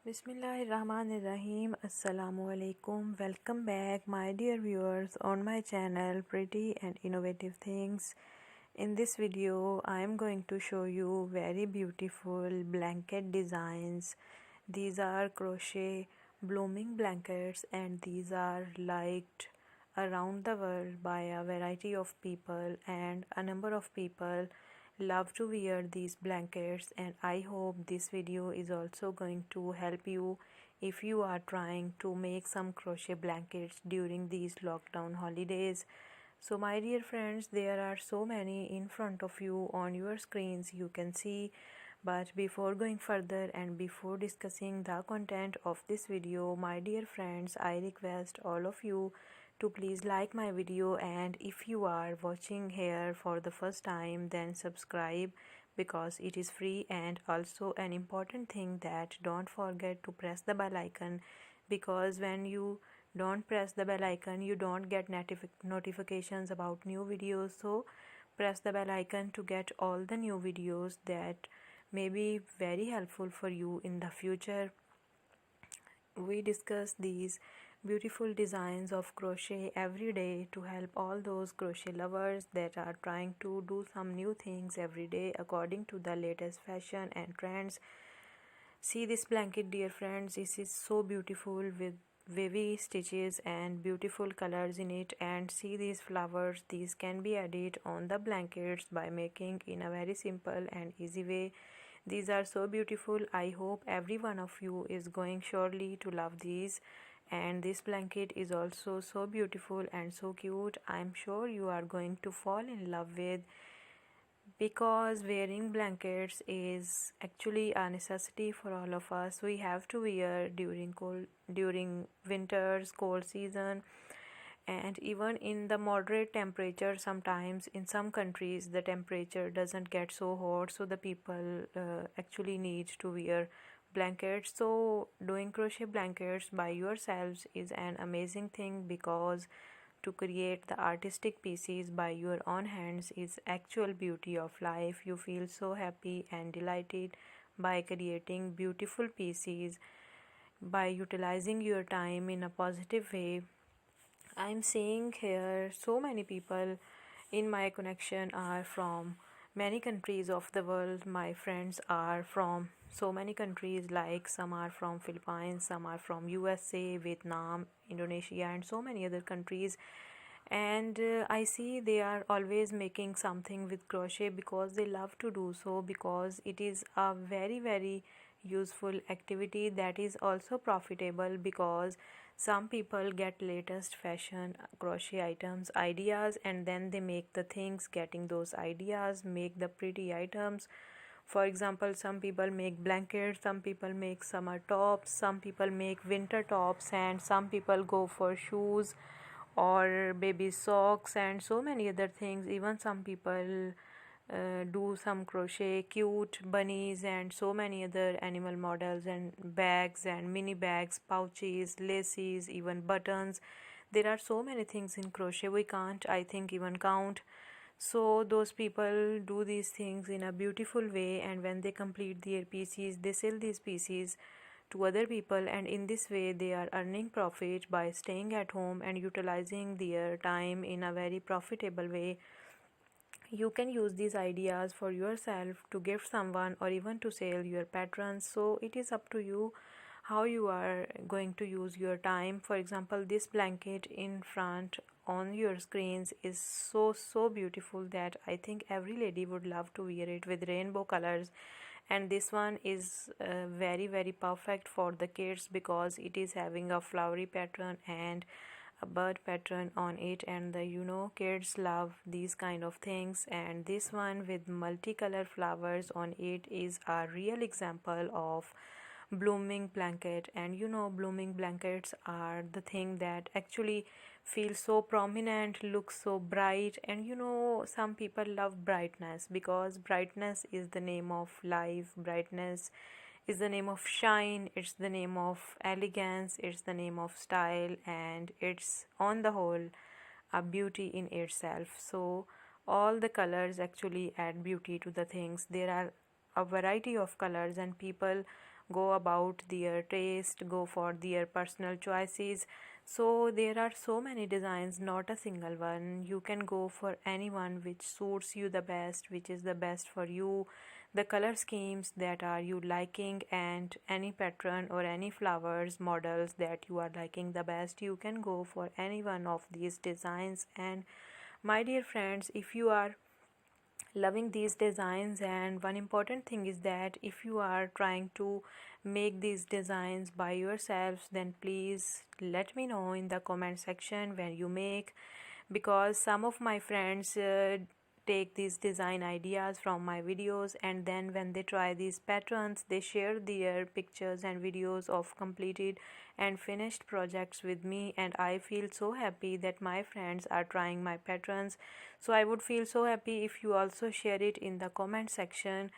Bismillahirrahmanirrahim. Assalamualaikum. Welcome back, my dear viewers, on my channel Pretty and Innovative Things. In this video, I am going to show you very beautiful blanket designs. These are crochet blooming blankets, and these are liked around the world by a variety of people, and a number of people love to wear these blankets. And I hope this video is also going to help you if you are trying to make some crochet blankets during these lockdown holidays. So my dear friends, there are so many in front of you on your screens, you can see. But before going further and before discussing the content of this video, my dear friends, I request all of you to please like my video, and if you are watching here for the first time, then subscribe because it is free. And also an important thing, that don't forget to press the bell icon, because when you don't press the bell icon, you don't get notifications about new videos. So press the bell icon to get all the new videos that may be very helpful for you in the future. We discuss these beautiful designs of crochet every day to help all those crochet lovers that are trying to do some new things every day according to the latest fashion and trends. See this blanket, dear friends. This is so beautiful with wavy stitches and beautiful colors in it. And see these flowers, these can be added on the blankets by making in a very simple and easy way. These are so beautiful. I hope every one of you is going surely to love these. And this blanket is also so beautiful and so cute. I'm sure you are going to fall in love with, because wearing blankets is actually a necessity for all of us. We have to wear during winters, cold season, and even in the moderate temperature. Sometimes in some countries the temperature doesn't get so hot, so the people actually need to wear blankets. So doing crochet blankets by yourselves is an amazing thing, because to create the artistic pieces by your own hands is actual beauty of life. You feel so happy and delighted by creating beautiful pieces, by utilizing your time in a positive way. I'm seeing here so many people in my connection are from many countries of the world. My friends are from so many countries, like some are from Philippines, some are from USA, Vietnam, Indonesia, and so many other countries. And I see they are always making something with crochet because they love to do so, because it is a very useful activity that is also profitable, because some people get latest fashion crochet items ideas, and then they make the things getting those ideas, make the pretty items. For example, some people make blankets, some people make summer tops, some people make winter tops, and some people go for shoes or baby socks and so many other things. Even some people do some crochet cute bunnies and so many other animal models, and bags and mini bags, pouches, laces, even buttons. There are so many things in crochet, we can't, I think, even count. So those people do these things in a beautiful way, and when they complete their pieces, they sell these pieces to other people, and in this way they are earning profit by staying at home and utilizing their time in a very profitable way. You can use these ideas for yourself, to gift someone, or even to sell your patrons. So it is up to you how you are going to use your time. For example, this blanket in front on your screens is so beautiful that I think every lady would love to wear it, with rainbow colors. And this one is very perfect for the kids, because it is having a flowery pattern and a bird pattern on it, and the kids love these kind of things. And this one with multicolor flowers on it is a real example of blooming blanket. And blooming blankets are the thing that actually feel so prominent, look so bright. And some people love brightness, because brightness is the name of life, brightness is the name of shine, it's the name of elegance, it's the name of style, and it's on the whole a beauty in itself. So all the colors actually add beauty to the things. There are a variety of colors, and people go about their taste, go for their personal choices. So there are so many designs, not a single one. You can go for anyone which suits you the best, which is the best for you, the color schemes that are you liking, and any pattern or any flowers models that you are liking the best. You can go for any one of these designs. And my dear friends, if you are loving these designs, and one important thing is that if you are trying to make these designs by yourselves, then please let me know in the comment section when you make, because some of my friends take these design ideas from my videos, and then when they try these patterns they share their pictures and videos of completed and finished projects with me, and I feel so happy that my friends are trying my patterns. So I would feel so happy if you also share it in the comment section,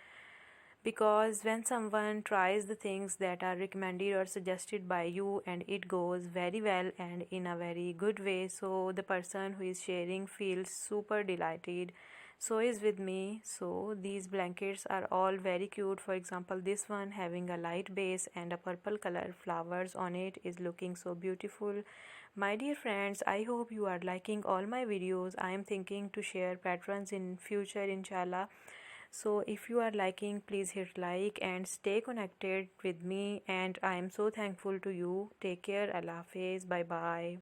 because when someone tries the things that are recommended or suggested by you and it goes very well and in a very good way, so the person who is sharing feels super delighted. So is with me. So these blankets are all very cute. For example, this one having a light base and a purple color flowers on it is looking so beautiful. My dear friends, I hope you are liking all my videos. I am thinking to share patterns in future, inshallah. So if you are liking, please hit like and stay connected with me, and I am so thankful to you. Take care. Allah Hafiz. Bye bye.